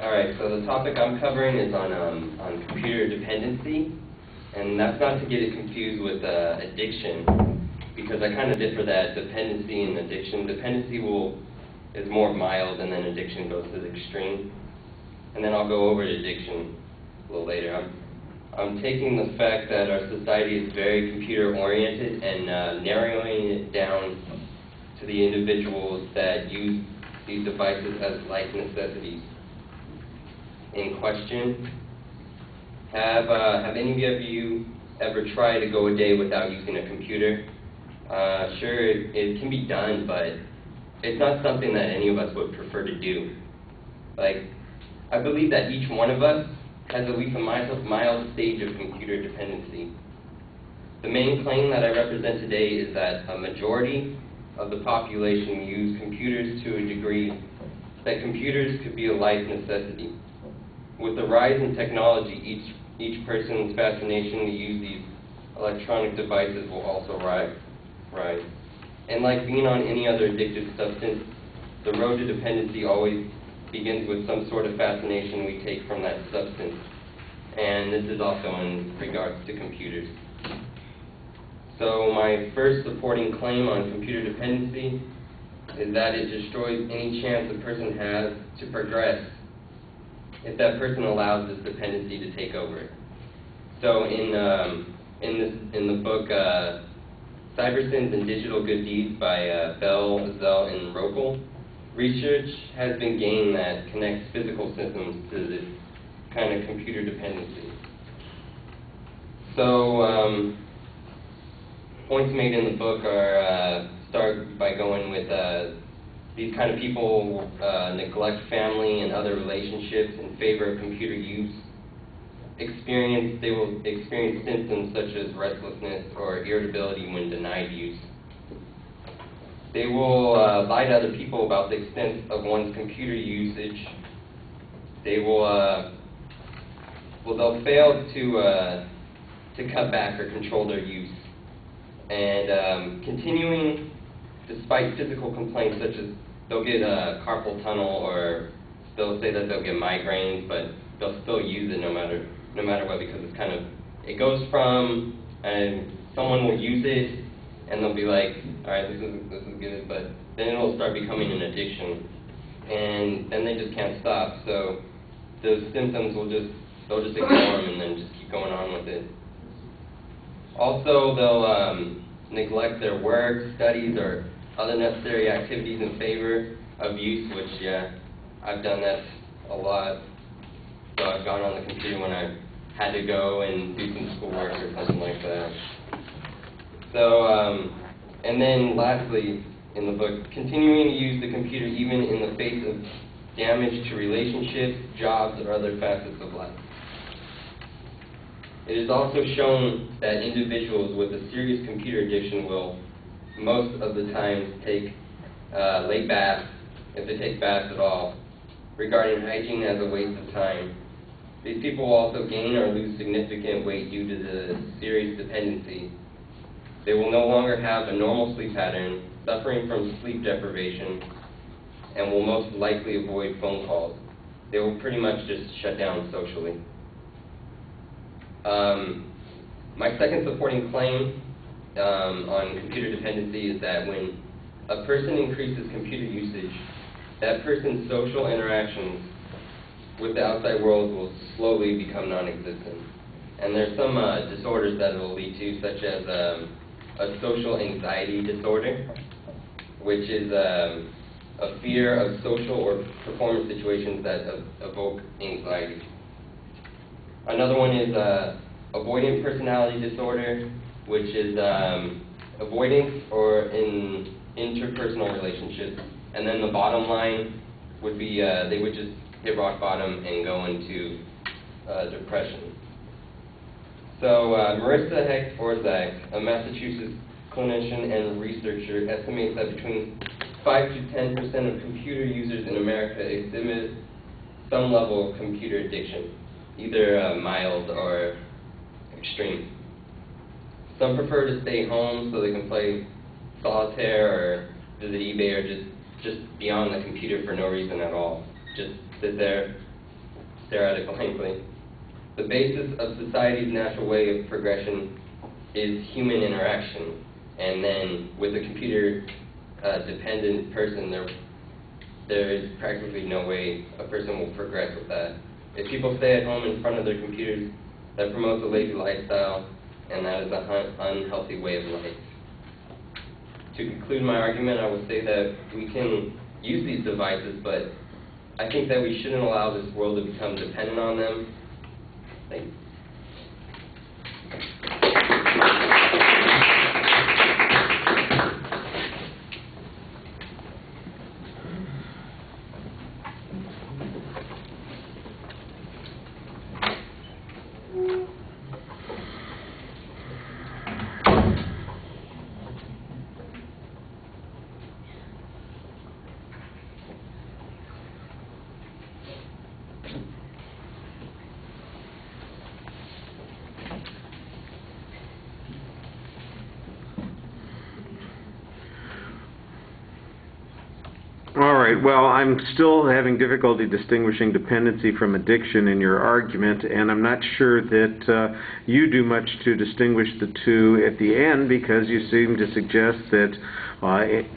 Alright, so the topic I'm covering is on computer dependency, and that's not to get it confused with addiction, because I kind of differ that dependency and addiction. Dependency is more mild, and then addiction goes to the extreme. And then I'll go over to addiction a little later. I'm taking the fact that our society is very computer-oriented and narrowing it down to the individuals that use these devices as life necessities. In question, have any of you ever tried to go a day without using a computer? Sure, it can be done, but it's not something that any of us would prefer to do. Like, I believe that each one of us has at least a mild stage of computer dependency. The main claim that I represent today is that a majority of the population use computers to a degree that computers could be a life necessity. With the rise in technology, each person's fascination to use these electronic devices will also rise. And like being on any other addictive substance, the road to dependency always begins with some sort of fascination we take from that substance. And this is also in regards to computers. So my first supporting claim on computer dependency is that it destroys any chance a person has to progress if that person allows this dependency to take over. So in the book Cybersins and Digital Good Deeds by Bell, Zell, and Rokel, research has been gained that connects physical systems to this kind of computer dependency. So points made in the book are start by going with these kind of people neglect family and other relationships in favor of computer use. They will experience symptoms such as restlessness or irritability when denied use. They will lie to other people about the extent of one's computer usage. They'll fail to cut back or control their use. And continuing despite physical complaints such as they'll get a carpal tunnel, or they'll say that they'll get migraines, but they'll still use it no matter what, because it's kind of, it goes from, and someone will use it and they'll be like, alright, this is good, but then it'll start becoming an addiction, and then they just can't stop. So those symptoms they'll just ignore them and then just keep going on with it. Also, they'll neglect their work, studies, or other necessary activities in favor of use, which, yeah, I've done that a lot. So I've gone on the computer when I had to go and do some schoolwork or something like that. So, and then lastly, in the book, continuing to use the computer even in the face of damage to relationships, jobs, or other facets of life. It is also shown that individuals with a serious computer addiction will most of the time take late baths, if they take baths at all, regarding hygiene as a waste of time. These people will also gain or lose significant weight due to the serious dependency. They will no longer have a normal sleep pattern, suffering from sleep deprivation, and will most likely avoid phone calls. They will pretty much just shut down socially. My second supporting claim on computer dependency is that when a person increases computer usage, that person's social interactions with the outside world will slowly become non-existent. And there's some disorders that it will lead to, such as a social anxiety disorder, which is a fear of social or performance situations that evoke anxiety. Another one is avoidant personality disorder, which is avoidance or in interpersonal relationships. And then the bottom line would be they would just hit rock bottom and go into depression. So Marissa Hecht-Orzak, a Massachusetts clinician and researcher, estimates that between 5 to 10% of computer users in America exhibit some level of computer addiction, either mild or extreme. Some prefer to stay home so they can play solitaire or visit eBay, or just be on the computer for no reason at all. Just sit there, stare at it blankly. The basis of society's natural way of progression is human interaction, and then with a computer-dependent person, there is practically no way a person will progress with that. If people stay at home in front of their computers, that promotes a lazy lifestyle, and that is an unhealthy way of life. To conclude my argument, I would say that we can use these devices, but I think that we shouldn't allow this world to become dependent on them. Thank you. All right, well, I'm still having difficulty distinguishing dependency from addiction in your argument, and I'm not sure that you do much to distinguish the two at the end, because you seem to suggest that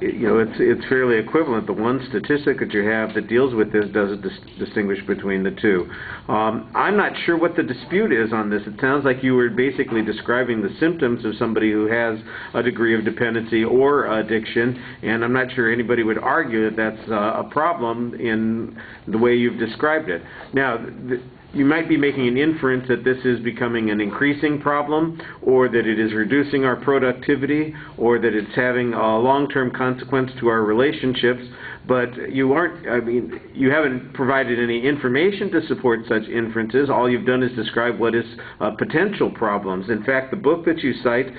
it's fairly equivalent. The one statistic that you have that deals with this doesn't distinguish between the two. I'm not sure what the dispute is on this. It sounds like you were basically describing the symptoms of somebody who has a degree of dependency or addiction, and I'm not sure anybody would argue that that's a problem in the way you've described it. Now, you might be making an inference that this is becoming an increasing problem, or that it is reducing our productivity, or that it's having a long-term consequence to our relationships, but you haven't provided any information to support such inferences. All you've done is describe what is potential problems. In fact, the book that you cite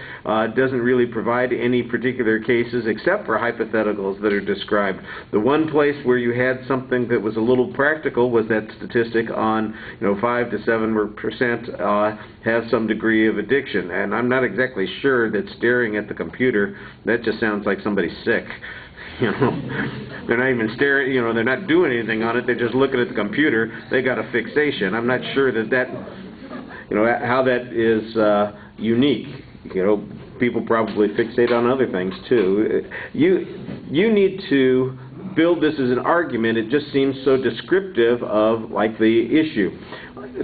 doesn't really provide any particular cases except for hypotheticals that are described. The one place where you had something that was a little practical was that statistic on 5 to 7% have some degree of addiction, and I'm not exactly sure that staring at the computer, that just sounds like somebody's sick. They're not even staring, they're not doing anything on it, they're just looking at the computer. They got a fixation. I'm not sure that how that is unique. People probably fixate on other things too. You need to build this as an argument. It just seems so descriptive of the issue.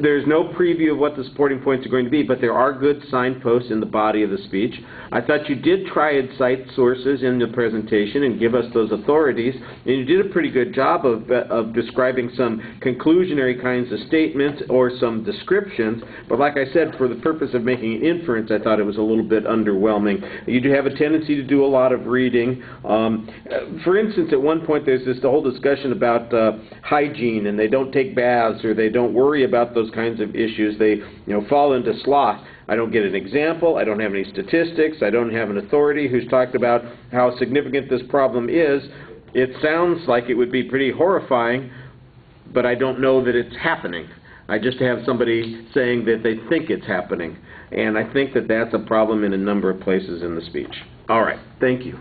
There's no preview of what the supporting points are going to be, but there are good signposts in the body of the speech. I thought you did try and cite sources in the presentation and give us those authorities, and you did a pretty good job of describing some conclusionary kinds of statements or some descriptions, but like I said, for the purpose of making an inference, I thought it was a little bit underwhelming. You do have a tendency to do a lot of reading. For instance, at one point there's the whole discussion about hygiene, and they don't take baths, or they don't worry about those kinds of issues. They fall into sloth. I don't get an example. I don't have any statistics. I don't have an authority who's talked about how significant this problem is. It sounds like it would be pretty horrifying, but I don't know that it's happening. I just have somebody saying that they think it's happening, and I think that that's a problem in a number of places in the speech. All right. Thank you.